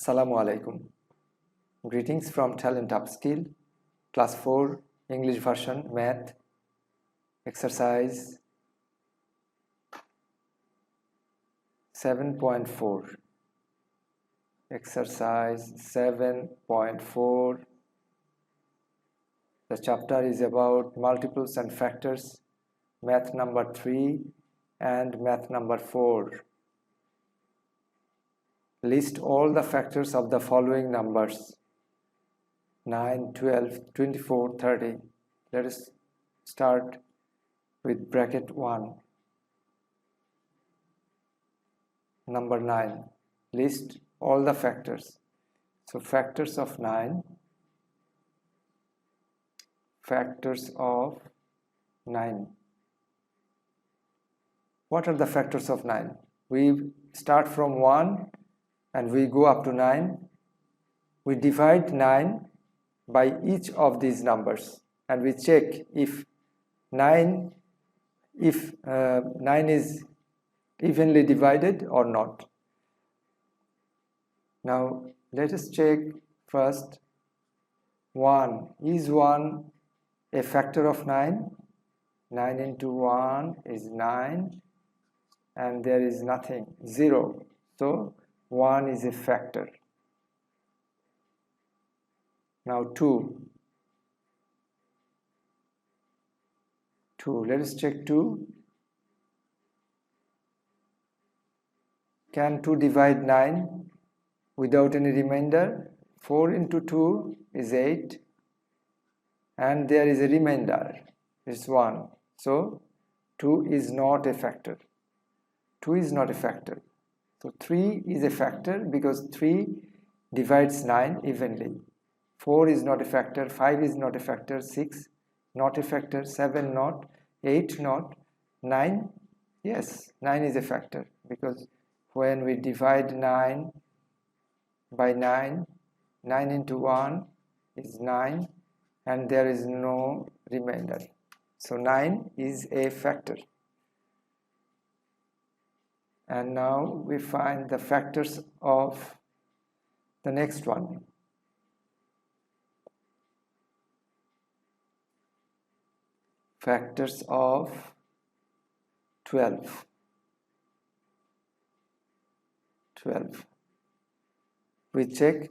Assalamu alaikum. Greetings from Talent Upskill, Class 4, English version, Math, Exercise 7.4. Exercise 7.4. The chapter is about multiples and factors, Math number 3 and Math number 4. List all the factors of the following numbers: 9, 12, 24, 30. Let us start with bracket 1. Number 9. List all the factors. So factors of 9. Factors of 9. What are the factors of 9? We start from 1 and we go up to 9. We divide 9 by each of these numbers and we check if 9 is evenly divided or not. Now let us check first. 1. Is 1 a factor of 9? 9 into 1 is 9 and there is nothing, 0. So 1 is a factor. Now 2. Let us check 2. Can 2 divide 9 without any remainder? 4 into 2 is 8 and there is a remainder, it's 1. So 2 is not a factor. 2 is not a factor. So 3 is a factor because 3 divides 9 evenly. 4 is not a factor, 5 is not a factor, 6 not a factor, 7 not, 8 not, 9, yes, 9 is a factor because when we divide 9 by 9, 9 into 1 is 9 and there is no remainder. So 9 is a factor. And now we find the factors of the next one. Factors of 12. We check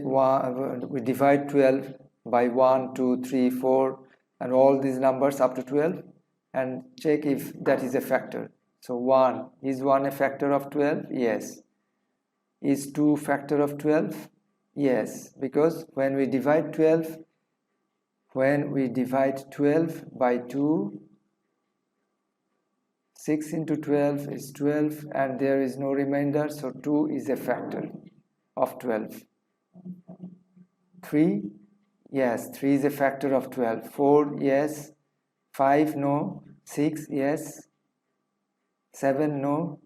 one, we divide 12 by 1, 2, 3, 4 and all these numbers up to 12 and check if that is a factor. So 1, is 1 a factor of 12? Yes. Is 2 factor of 12? Yes, because when we divide 12 by 2, 6 into 12 is 12 and there is no remainder, so 2 is a factor of 12. 3, yes, 3 is a factor of 12. 4, yes. 5, no. 6, yes. 7, no.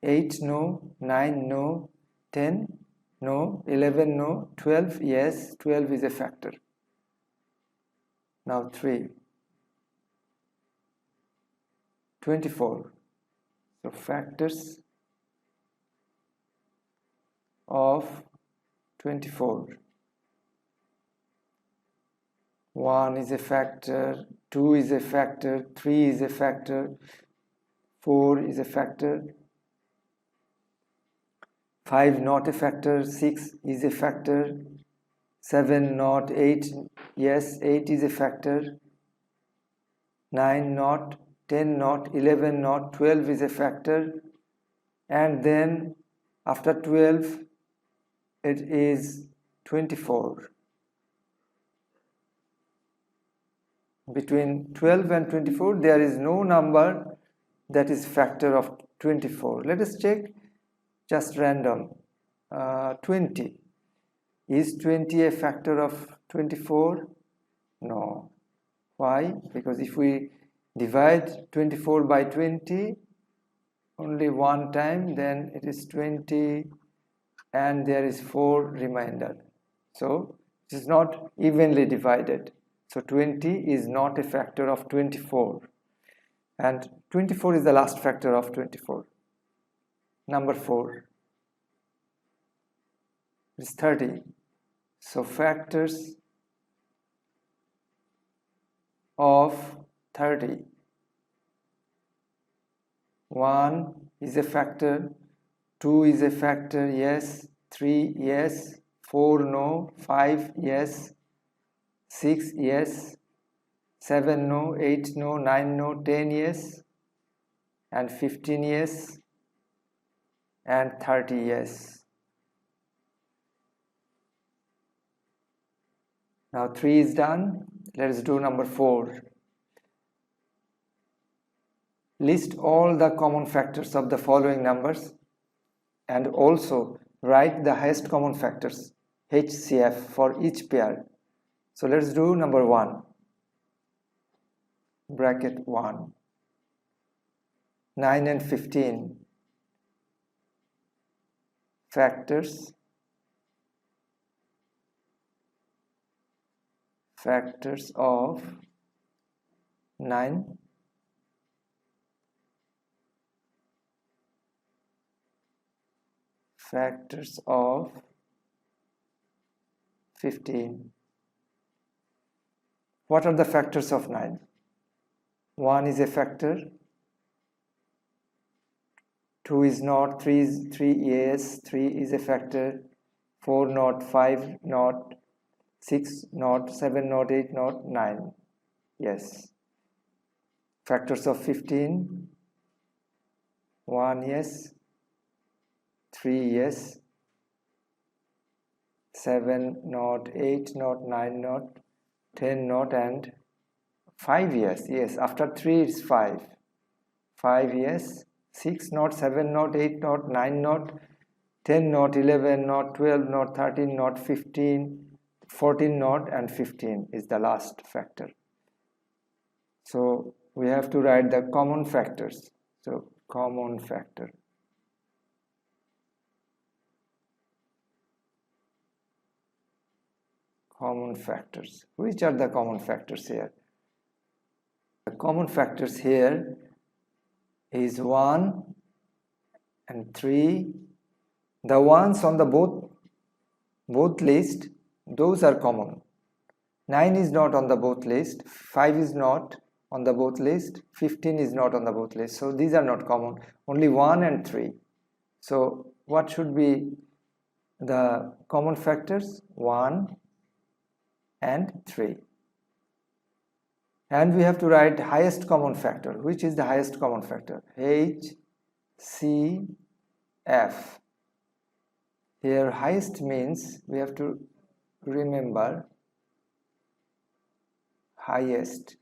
8, no. 9, no. 10, no. 11, no. 12, yes. 12 is a factor. Now 3. 24. So factors of 24. 1 is a factor, 2 is a factor, 3 is a factor, 4 is a factor, 5 not a factor, 6 is a factor, 7 not, 8 yes, 8 is a factor, 9 not, 10 not, 11 not, 12 is a factor, and then after 12 it is 24. Between 12 and 24 there is no number that is factor of 24. Let us check just random. 20. Is 20 a factor of 24? No. Why? Because if we divide 24 by 20 only one time, then it is 20 and there is 4 remainder. So it is not evenly divided. So 20 is not a factor of 24 and 24 is the last factor of 24. Number 4. is 30. So factors of 30. 1 is a factor, 2 is a factor, yes, 3 yes, 4 no, 5 yes, 6 yes, 7 no, 8 no, 9 no, 10 yes, and 15 yes, and 30 yes. Now 3 is done. Let's do number 4. List all the common factors of the following numbers and also write the highest common factors HCF for each pair. So let's do number 1. Bracket 1. 9 and 15. Factors of 9 factors of 15. What are the factors of 9? 1 is a factor, 2 is not, 3 is 3 yes, 3 is a factor, 4 not, 5 not, 6 not, 7 not, 8 not, 9 yes. Factors of 15, 1 yes, 3 yes, 7 not, 8 not, 9 not, 10 not, and 5 yes. Yes, after 3 it's 5. 5 yes, 6 not, 7 not, 8 not, 9 not, 10 not, 11 not, 12 not, 13 not, 15, 14 not, and 15 is the last factor. So we have to write the common factors. So common factor. Common factors. Which are the common factors here? The common factors here is 1 and 3. The ones on the both list, those are common. 9 is not on the both list, 5 is not on the both list, 15 is not on the both list. So these are not common. Only 1 and 3. So what should be the common factors? 1 and 3. And we have to write highest common factor. Which is the highest common factor? HCF. Here highest means we have to remember highest.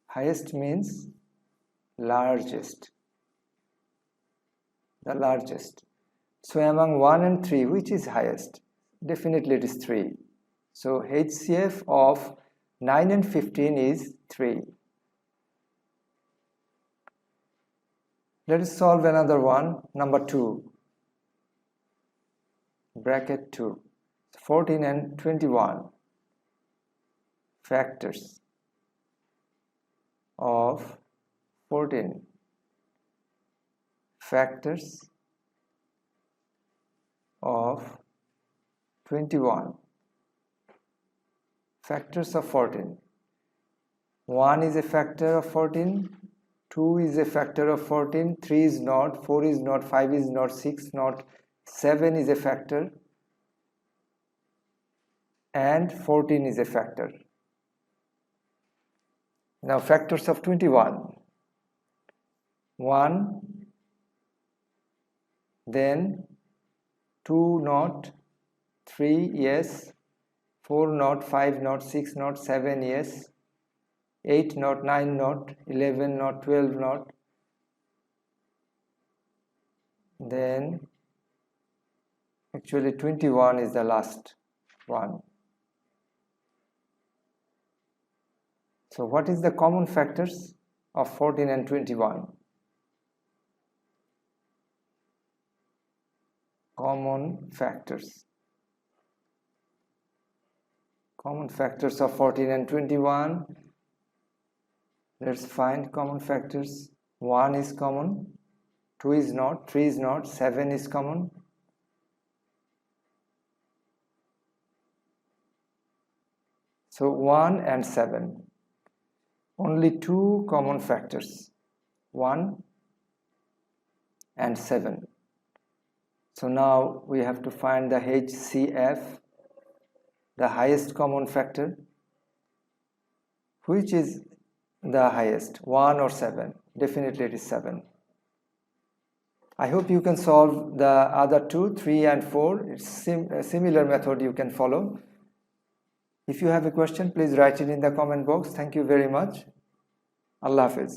Highest means largest. The largest. So among 1 and 3, which is highest? Definitely it is 3. So HCF of 9 and 15 is 3. Let us solve another one, number 2. Bracket 2. 14 and 21. Factors of 14. Factors of 21. Factors of 14. 1 is a factor of 14, 2 is a factor of 14, 3 is not, 4 is not, 5 is not, 6 not, 7 is a factor, and 14 is a factor. Now factors of 21. 1, then 2 not, 3 yes, 4 not, 5 not, 6 not, 7 yes, 8 not, 9 not, 11 not, 12 not, then actually 21 is the last one. So what is the common factors of 14 and 21? Common factors. Common factors of 14 and 21. Let's find common factors. 1 is common, 2 is not, 3 is not, 7 is common, So 1 and 7, only two common factors, 1 and 7. So now we have to find the HCF, the highest common factor. Which is the highest, 1 or 7? Definitely it is 7. I hope you can solve the other two, 3 and 4. It's a similar method you can follow. If you have a question, please write it in the comment box. Thank you very much. Allah Hafiz.